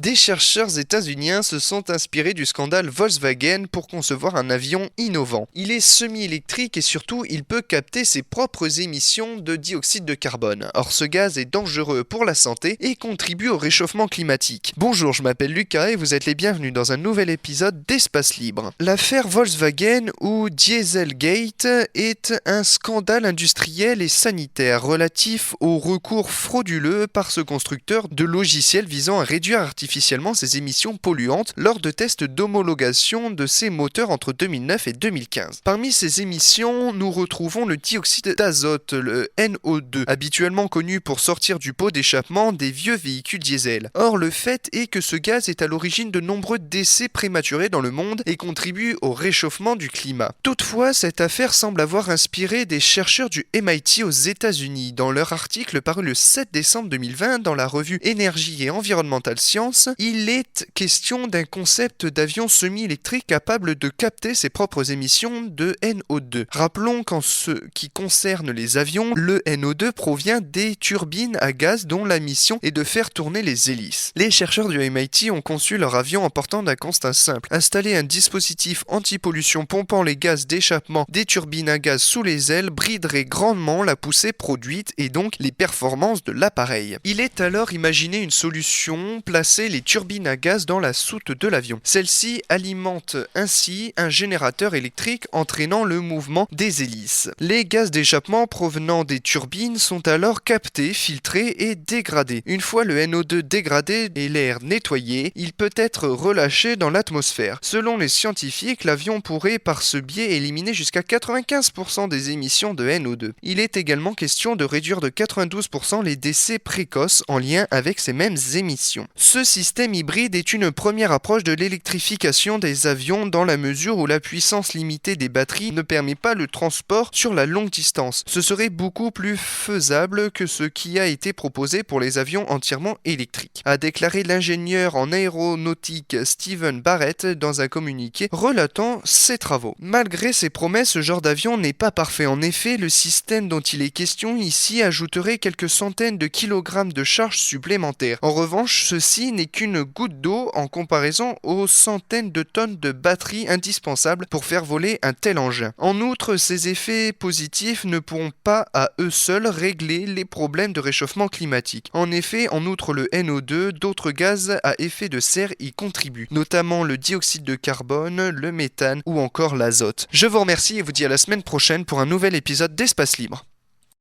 Des chercheurs états-uniens se sont inspirés du scandale Volkswagen pour concevoir un avion innovant. Il est semi-électrique et surtout il peut capter ses propres émissions de dioxyde de carbone. Or ce gaz est dangereux pour la santé et contribue au réchauffement climatique. Bonjour, je m'appelle Lucas et vous êtes les bienvenus dans un nouvel épisode d'Espace Libre. L'affaire Volkswagen ou Dieselgate est un scandale industriel et sanitaire relatif au recours frauduleux par ce constructeur de logiciels visant à réduire artificiellement ses émissions polluantes lors de tests d'homologation de ses moteurs entre 2009 et 2015. Parmi ces émissions, nous retrouvons le dioxyde d'azote, le NO2, habituellement connu pour sortir du pot d'échappement des vieux véhicules diesel. Or, le fait est que ce gaz est à l'origine de nombreux décès prématurés dans le monde et contribue au réchauffement du climat. Toutefois, cette affaire semble avoir inspiré des chercheurs du MIT aux États-Unis. Dans leur article paru le 7 décembre 2020 dans la revue Énergie et Environnementale Science, il est question d'un concept d'avion semi-électrique capable de capter ses propres émissions de NO2. Rappelons qu'en ce qui concerne les avions, le NO2 provient des turbines à gaz dont la mission est de faire tourner les hélices. Les chercheurs du MIT ont conçu leur avion en partant d'un constat simple: installer un dispositif anti-pollution pompant les gaz d'échappement des turbines à gaz sous les ailes briderait grandement la poussée produite et donc les performances de l'appareil. Il est alors imaginé une solution: placer les turbines à gaz dans la soute de l'avion. Celle-ci alimente ainsi un générateur électrique entraînant le mouvement des hélices. Les gaz d'échappement provenant des turbines sont alors captés, filtrés et dégradés. Une fois le NO2 dégradé et l'air nettoyé, il peut être relâché dans l'atmosphère. Selon les scientifiques, l'avion pourrait par ce biais éliminer jusqu'à 95% des émissions de NO2. Il est également question de réduire de 92% les décès précoces en lien avec ces mêmes émissions. Ce système hybride est une première approche de l'électrification des avions dans la mesure où la puissance limitée des batteries ne permet pas le transport sur la longue distance. Ce serait beaucoup plus faisable que ce qui a été proposé pour les avions entièrement électriques, a déclaré l'ingénieur en aéronautique Stephen Barrett dans un communiqué relatant ses travaux. Malgré ces promesses, ce genre d'avion n'est pas parfait. En effet, le système dont il est question ici ajouterait quelques centaines de kilogrammes de charge supplémentaires. En revanche, ceci n'est qu'une goutte d'eau en comparaison aux centaines de tonnes de batteries indispensables pour faire voler un tel engin. En outre, ces effets positifs ne pourront pas à eux seuls régler les problèmes de réchauffement climatique. En effet, en outre le NO2, d'autres gaz à effet de serre y contribuent, notamment le dioxyde de carbone, le méthane ou encore l'azote. Je vous remercie et vous dis à la semaine prochaine pour un nouvel épisode d'Espace Libre.